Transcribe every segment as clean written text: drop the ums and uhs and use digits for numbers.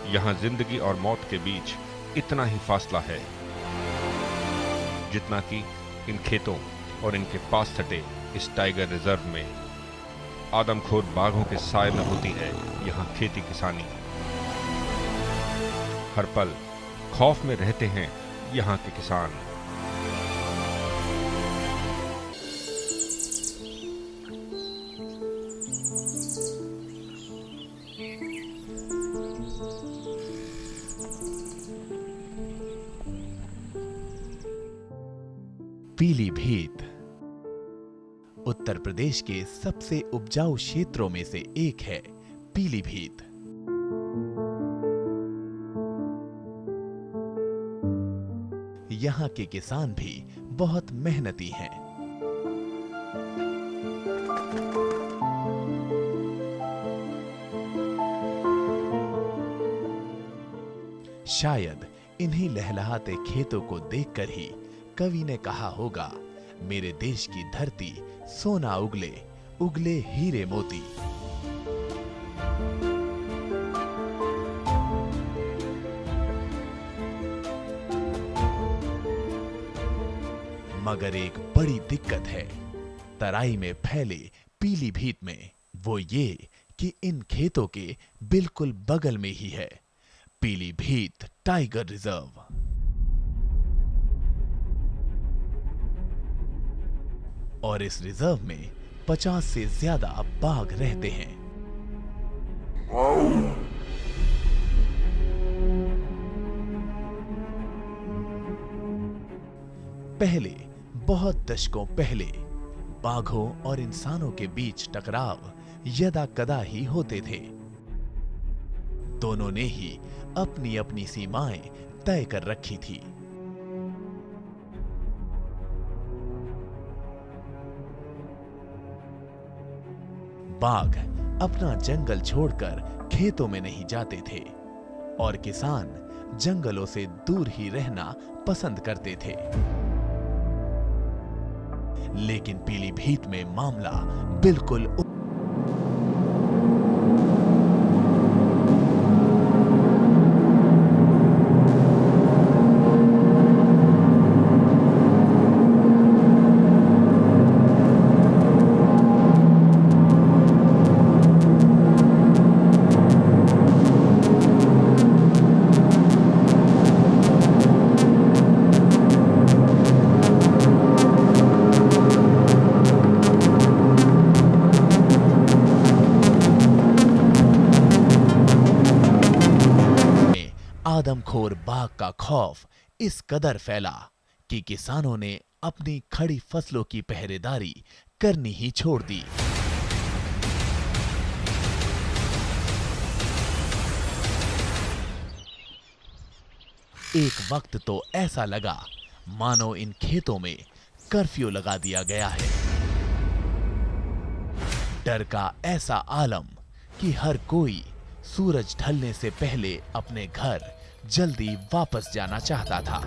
यहाँ जिंदगी और मौत के बीच इतना ही फासला है जितना कि इन खेतों और इनके पास सटे इस टाइगर रिजर्व में आदमखोर बाघों के साए में होती है यहाँ खेती किसानी। हर पल खौफ में रहते हैं यहाँ के किसान। पीलीभीत उत्तर प्रदेश के सबसे उपजाऊ क्षेत्रों में से एक है। पीलीभीत यहाँ के किसान भी बहुत मेहनती हैं। शायद इन्हीं लहलहाते खेतों को देखकर ही कवि ने कहा होगा, मेरे देश की धरती सोना उगले, उगले हीरे मोती। मगर एक बड़ी दिक्कत है तराई में फैले पीलीभीत में, वो ये कि इन खेतों के बिल्कुल बगल में ही है पीलीभीत टाइगर रिजर्व। और इस रिजर्व में 50 से ज्यादा बाघ रहते हैं। पहले, बहुत दशकों पहले, बाघों और इंसानों के बीच टकराव यदा कदा ही होते थे। दोनों ने ही अपनी अपनी सीमाएं तय कर रखी थी। बाघ अपना जंगल छोड़कर खेतों में नहीं जाते थे और किसान जंगलों से दूर ही रहना पसंद करते थे। लेकिन पीलीभीत में मामला बिल्कुल आदमखोर बाघ का खौफ इस कदर फैला कि किसानों ने अपनी खड़ी फसलों की पहरेदारी करनी ही छोड़ दी। एक वक्त तो ऐसा लगा मानो इन खेतों में कर्फ्यू लगा दिया गया है। डर का ऐसा आलम कि हर कोई सूरज ढलने से पहले अपने घर जल्दी वापस जाना चाहता था।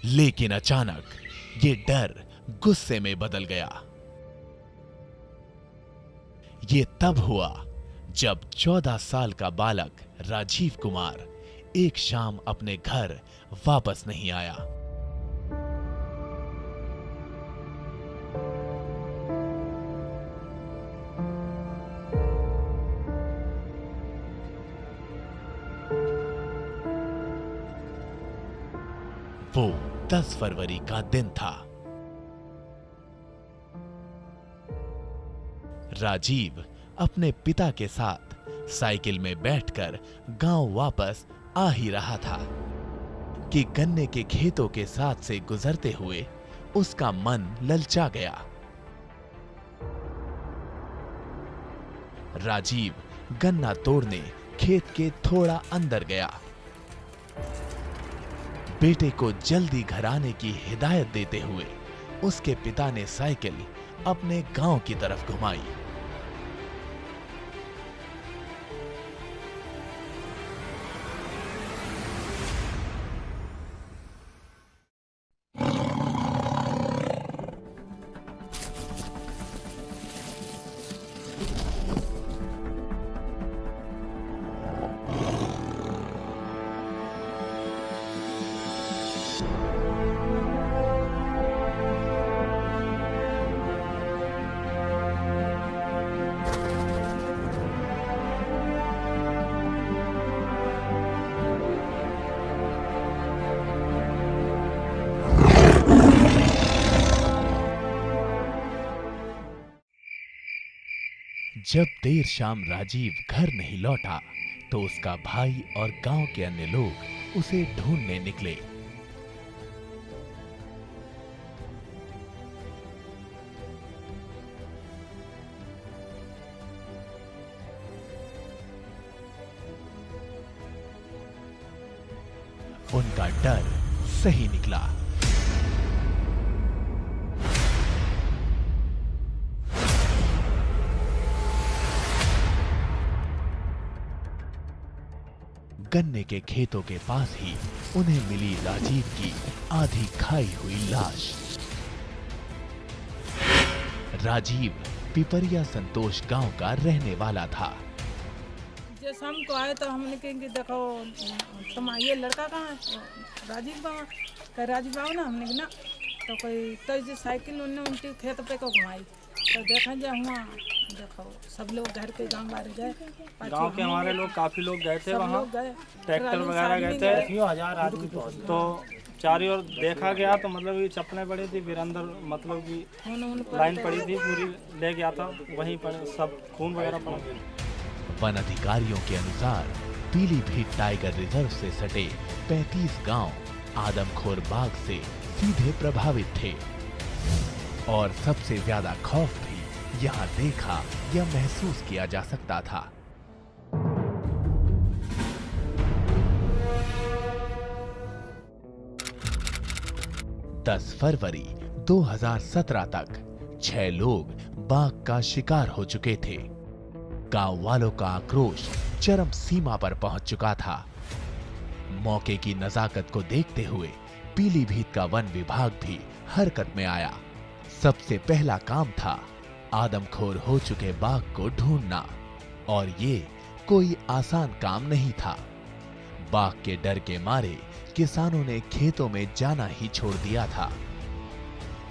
लेकिन अचानक ये डर गुस्से में बदल गया। ये तब हुआ जब 14 साल का बालक राजीव कुमार एक शाम अपने घर वापस नहीं आया। वो 10 फरवरी का दिन था। राजीव अपने पिता के साथ साइकिल में बैठकर गांव वापस आ ही रहा था कि गन्ने के खेतों के साथ से गुजरते हुए उसका मन ललचा गया। राजीव गन्ना तोड़ने खेत के थोड़ा अंदर गया। बेटे को जल्दी घर आने की हिदायत देते हुए उसके पिता ने साइकिल अपने गांव की तरफ घुमाई जब देर शाम राजीव घर नहीं लौटा तो उसका भाई और गांव के अन्य लोग उसे ढूंढने निकले। उनका डर सही निकला। गन्ने के खेतों के पास ही उन्हें मिली राजीव की आधी खाई हुई लाश। राजीव पिपरिया संतोष गांव का रहने वाला था। जैसे हमको आए तो हमने कहेंगे देखो तुम ये लड़का कहाँ है, राजीव बाबा कह राजीव बाबा ना, हमने ना तो कोई तो साइकिल उनके खेत पे को घुमाई तो देखा जा हुआ देखो सब लोग घर के गांव वाले गए, गांव के हमारे लोग काफी लोग गए थे वहाँ, गए ट्रैक्टर वगैरह गए थे, 1000 आदमी तो चारों ओर देखा गया तो मतलब ये चप्पलें पड़ी थी, फिर अंदर मतलब कि लाइन पड़ी थी पूरी, ले गया था वहीं पर सब खून वगैरह पड़ा। वन अधिकारियों के अनुसार पीलीभीत टाइगर रिजर्व से सटे 35 गांव आदमखोर बाघ से सीधे प्रभावित थे और सबसे ज्यादा खौफ भी यहाँ देखा या महसूस किया जा सकता था। 10 फरवरी 2017 तक 6 लोग बाघ का शिकार हो चुके थे। गांव वालों का आक्रोश चरम सीमा पर पहुंच चुका था। मौके की नजाकत को देखते हुए पीलीभीत का वन विभाग भी हरकत में आया। सबसे पहला काम था आदमखोर हो चुके बाघ को ढूंढना, और ये कोई आसान काम नहीं था। बाघ के डर के मारे किसानों ने खेतों में जाना ही छोड़ दिया था।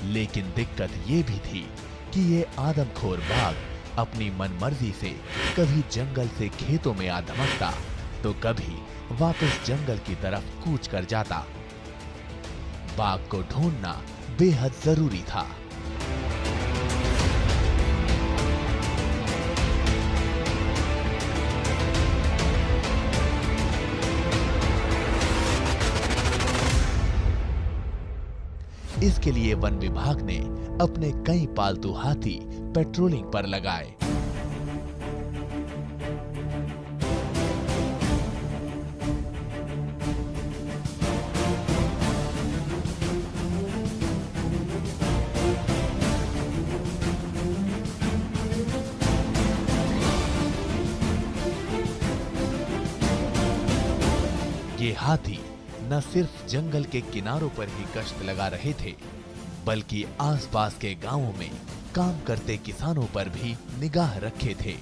लेकिन दिक्कत ये भी थी कि ये आदमखोर बाघ अपनी मनमर्जी से कभी जंगल से खेतों में आ धमकता तो कभी वापस जंगल की तरफ कूच कर जाता। बाघ को ढूंढना बेहद जरूरी था। इसके लिए वन विभाग ने अपने कई पालतू हाथी पेट्रोलिंग पर लगाए। ये हाथी न सिर्फ जंगल के किनारों पर ही गश्त लगा रहे थे, बल्कि आसपास के गांवों में काम करते किसानों पर भी निगाह रखे थे।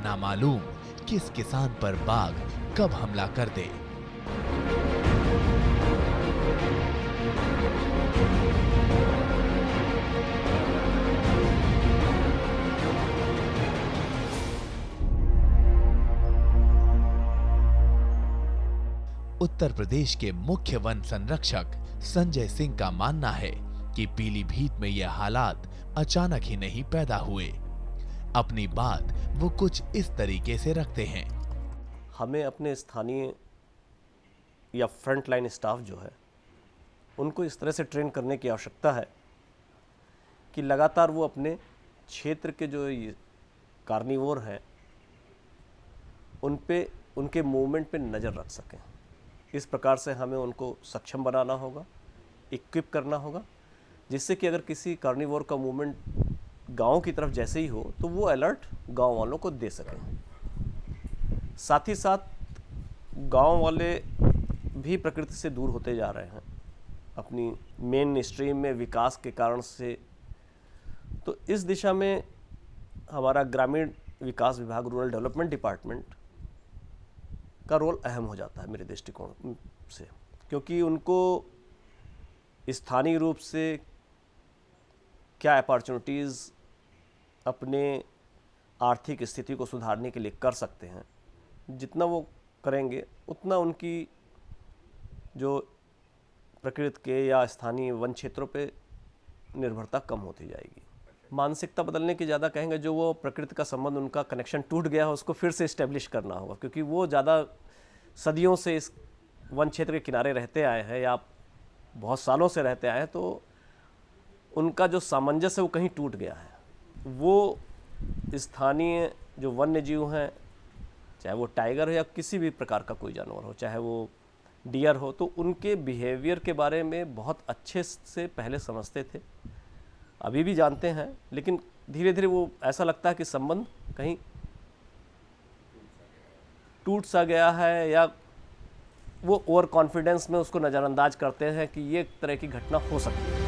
नामालूम किस किसान पर बाघ कब हमला कर दे। उत्तर प्रदेश के मुख्य वन संरक्षक संजय सिंह का मानना है कि पीलीभीत में यह हालात अचानक ही नहीं पैदा हुए। अपनी बात वो कुछ इस तरीके से रखते हैं। हमें अपने स्थानीय या फ्रंट लाइन स्टाफ जो है उनको इस तरह से ट्रेन करने की आवश्यकता है कि लगातार वो अपने क्षेत्र के जो कार्निवोर हैं उन पे उनके मूवमेंट पे नज़र रख सकें। इस प्रकार से हमें उनको सक्षम बनाना होगा, इक्विप करना होगा, जिससे कि अगर किसी कार्निवोर का मूवमेंट गांव की तरफ जैसे ही हो तो वो अलर्ट गांव वालों को दे सकें। साथ ही साथ गांव वाले भी प्रकृति से दूर होते जा रहे हैं अपनी मेन स्ट्रीम में विकास के कारण से। तो इस दिशा में हमारा ग्रामीण विकास विभाग, रूरल डेवलपमेंट डिपार्टमेंट का रोल अहम हो जाता है मेरे दृष्टिकोण से, क्योंकि उनको स्थानीय रूप से क्या अपॉर्चुनिटीज़ अपने आर्थिक स्थिति को सुधारने के लिए कर सकते हैं, जितना वो करेंगे उतना उनकी जो प्रकृति के या स्थानीय वन क्षेत्रों पे निर्भरता कम होती जाएगी। मानसिकता बदलने की ज़्यादा कहेंगे, जो वो प्रकृति का संबंध, उनका कनेक्शन टूट गया है, उसको फिर से इस्टेब्लिश करना होगा, क्योंकि वो ज़्यादा सदियों से इस वन क्षेत्र के किनारे रहते आए हैं या बहुत सालों से रहते आए हैं, तो उनका जो सामंजस्य है वो कहीं टूट गया है। वो स्थानीय जो वन्य जीव हैं, चाहे वो टाइगर हो या किसी भी प्रकार का कोई जानवर हो, चाहे वो डियर हो, तो उनके बिहेवियर के बारे में बहुत अच्छे से पहले समझते थे, अभी भी जानते हैं, लेकिन धीरे धीरे वो ऐसा लगता है कि संबंध कहीं टूट सा गया है, या वो ओवर कॉन्फिडेंस में उसको नज़रअंदाज करते हैं कि ये एक तरह की घटना हो सकती है।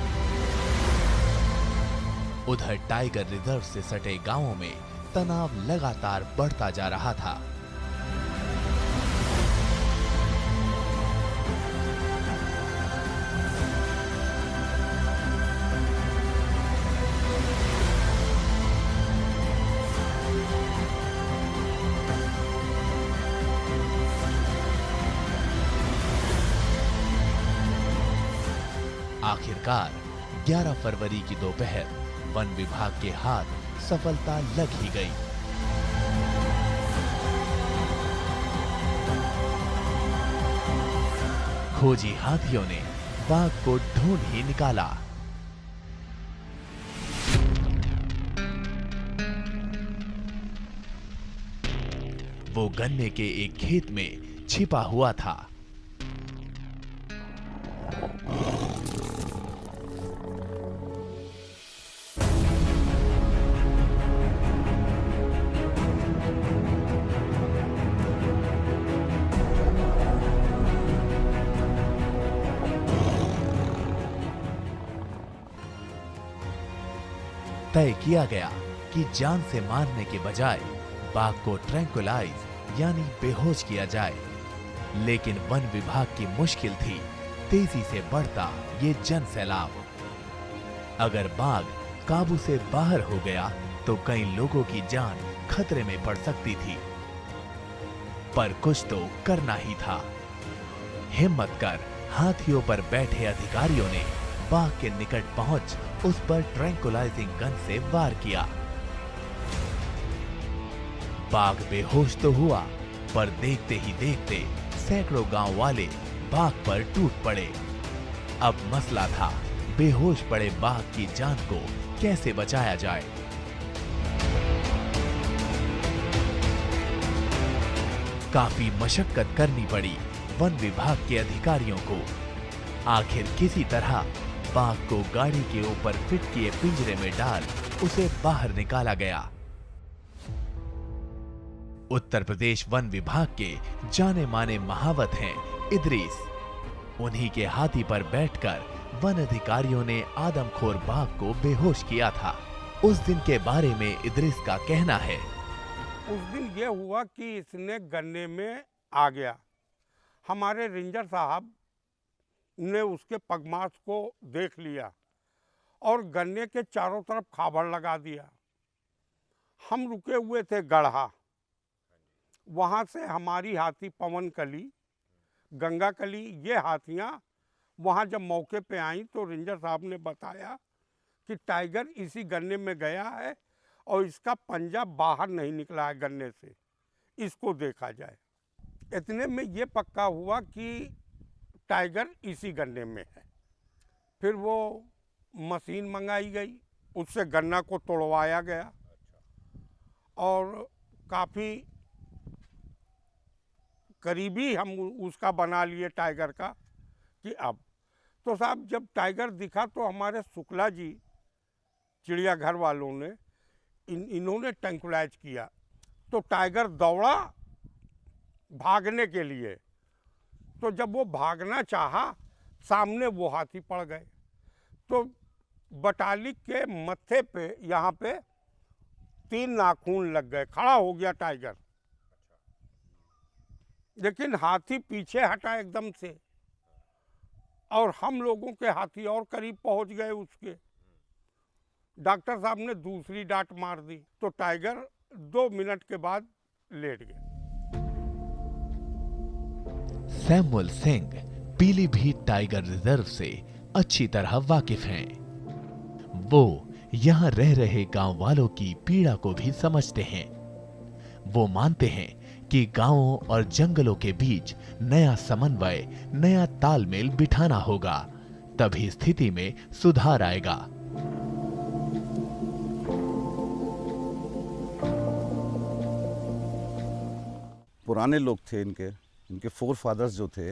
उधर टाइगर रिजर्व से सटे गांवों में तनाव लगातार बढ़ता जा रहा था। आखिरकार 11 फरवरी की दोपहर वन विभाग के हाथ सफलता लग ही गई। खोजी हाथियों ने बाघ को ढूंढ ही निकाला। वो गन्ने के एक खेत में छिपा हुआ था। तय किया गया कि जान से मारने के बजाय बाघ को ट्रैंकुलाइज यानी बेहोश किया जाए, लेकिन वन विभाग की मुश्किल थी तेजी से बढ़ता ये जन सैलाब। अगर बाघ काबू से बाहर हो गया तो कई लोगों की जान खतरे में पड़ सकती थी, पर कुछ तो करना ही था। हिम्मत कर हाथियों पर बैठे अधिकारियों ने बाघ के निकट पहुंच उस पर ट्रैंकुलाइजिंग गन से वार किया। बाघ बेहोश तो हुआ, पर देखते ही देखते सैकड़ों गांव वाले बाघ पर टूट पड़े। अब मसला था बेहोश पड़े बाघ की जान को कैसे बचाया जाए। काफी मशक्कत करनी पड़ी वन विभाग के अधिकारियों को। आखिर किसी तरह बाघ को गाड़ी के ऊपर फिट किए पिंजरे में डाल उसे बाहर निकाला गया। उत्तर प्रदेश वन विभाग के जाने माने महावत हैं इदरीस। उन्हीं के हाथी पर बैठकर वन अधिकारियों ने आदमखोर बाघ को बेहोश किया था। उस दिन के बारे में इदरीस का कहना है, उस दिन ये हुआ कि इसने गन्ने में आ गया। हमारे रेंजर साहब ने उसके पगमार्क को देख लिया और गन्ने के चारों तरफ खाबड़ लगा दिया। हम रुके हुए थे गढ़ा, वहाँ से हमारी हाथी पवन कली, गंगा कली, ये हाथियाँ वहाँ जब मौके पे आई तो रेंजर साहब ने बताया कि टाइगर इसी गन्ने में गया है और इसका पंजा बाहर नहीं निकला है गन्ने से, इसको देखा जाए। इतने में ये पक्का हुआ कि टाइगर इसी गन्ने में है। फिर वो मशीन मंगाई गई, उससे गन्ना को तोड़वाया गया और काफ़ी करीबी हम उसका बना लिए टाइगर का कि अब तो साहब जब टाइगर दिखा तो हमारे शुक्ला जी चिड़ियाघर वालों ने इन्होंने ट्रैंकुलाइज किया तो टाइगर दौड़ा भागने के लिए। तो जब वो भागना चाहा सामने वो हाथी पड़ गए, तो बटालिक के मत्थे पे यहाँ पे 3 नाखून लग गए, खड़ा हो गया टाइगर। लेकिन हाथी पीछे हटा एकदम से और हम लोगों के हाथी और करीब पहुंच गए उसके। डॉक्टर साहब ने दूसरी डांट मार दी तो टाइगर 2 मिनट के बाद लेट गया। Samuel Singh Pilibhit tiger reserve से अच्छी तरह वाकिफ हैं। वो यहां रह रहे गांव वालों की पीड़ा को भी समझते हैं। वो मानते हैं कि गांवों और जंगलों के बीच नया समन्वय, नया तालमेल बिठाना होगा, तभी स्थिति में सुधार आएगा। पुराने लोग थे इनके फोर फादर्स जो थे,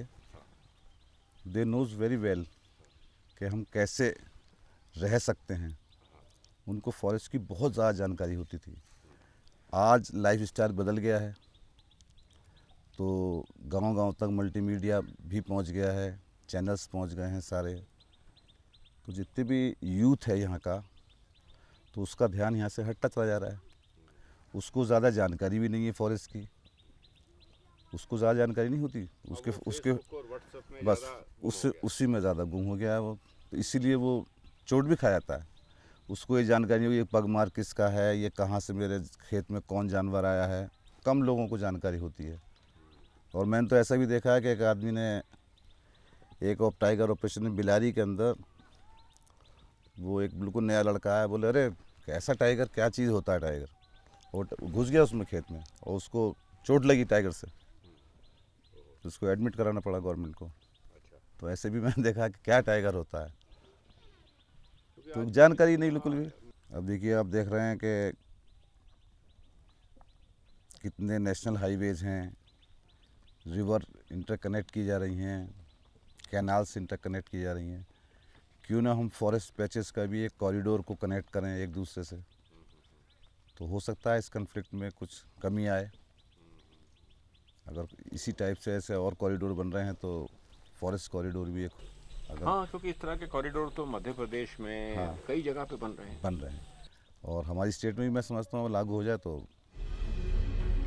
दे नोज वेरी वेल कि हम कैसे रह सकते हैं। उनको फॉरेस्ट की बहुत ज़्यादा जानकारी होती थी। आज लाइफ स्टाइल बदल गया है, तो गांव-गांव तक मल्टीमीडिया भी पहुंच गया है, चैनल्स पहुंच गए हैं सारे। तो जितने भी यूथ है यहाँ का, तो उसका ध्यान यहाँ से हटता चला जा रहा है। उसको ज़्यादा जानकारी भी नहीं है फॉरेस्ट की, उसको ज़्यादा जानकारी नहीं होती, उसके बस उसी में ज़्यादा गुम हो गया है वो। तो इसीलिए वो चोट भी खा जाता है। उसको ये जानकारी नहीं, ये पगमार किसका है, ये कहाँ से मेरे खेत में कौन जानवर आया है, कम लोगों को जानकारी होती है। और मैंने तो ऐसा भी देखा है कि एक आदमी ने एक टाइगर ऑपरेशन में बिलारी के अंदर, वो एक बिल्कुल नया लड़का है, बोले अरे कैसा टाइगर, क्या चीज़ होता है टाइगर, और घुस गया उसमें खेत में और उसको चोट लगी टाइगर से, तो उसको एडमिट कराना पड़ा गवर्नमेंट को। तो ऐसे भी मैंने देखा कि क्या टाइगर होता है, तो जानकारी नहीं बिल्कुल भी। अब देखिए, आप देख रहे हैं कि कितने नेशनल हाईवेज हैं, रिवर इंटरकनेक्ट की जा रही हैं, कैनाल्स इंटरकनेक्ट की जा रही हैं। क्यों ना हम फॉरेस्ट पैचेस का भी एक कॉरिडोर को कनेक्ट करें एक दूसरे से, तो हो सकता है इस कन्फ्लिक्ट में कुछ कमी आए। अगर इसी टाइप से ऐसे और कॉरिडोर बन रहे हैं तो फॉरेस्ट कॉरिडोर भी एक हाँ, क्योंकि इस तरह के कॉरिडोर तो मध्य प्रदेश में कई जगह पे बन रहे हैं और हमारी स्टेट में भी मैं समझता हूँ लागू हो जाए तो।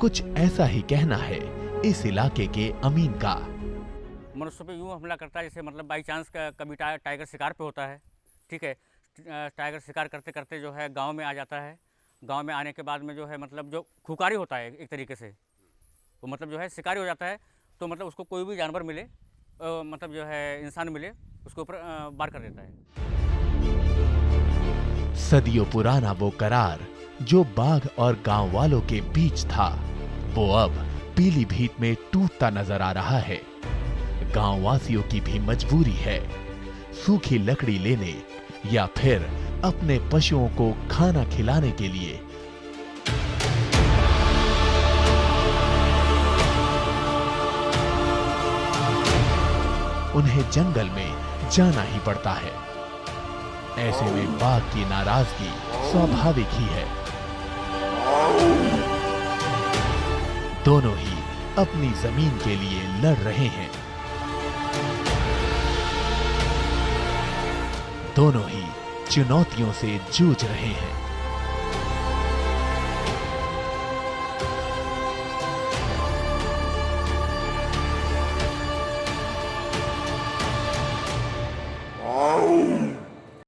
कुछ ऐसा ही कहना है इस इलाके के अमीन का। मनुष्य पे यूँ हमला करता है जैसे मतलब बाई चांस कभी टाइगर शिकार पे होता है, ठीक है, टाइगर शिकार करते करते जो है गांव में आ जाता है। गांव में आने के बाद में जो है मतलब जो खुकारी होता है एक तरीके से, वो मतलब जो है शिकारी हो जाता है। तो मतलब उसको कोई भी जानवर मिले, मतलब जो है इंसान मिले, उसके ऊपर वार कर देता है। सदियों पुराना वो करार जो बाघ और गांव वालों के बीच था, वो अब पीलीभीत में टूटता नजर आ रहा है। गांव वासियों की भी मजबूरी है, सूखी लकड़ी लेने या फिर अपने पशुओं को खाना खिलाने के लिए उन्हें जंगल में जाना ही पड़ता है। ऐसे में बाघ की नाराजगी स्वाभाविक ही है। दोनों ही अपनी जमीन के लिए लड़ रहे हैं, दोनों ही चुनौतियों से जूझ रहे हैं।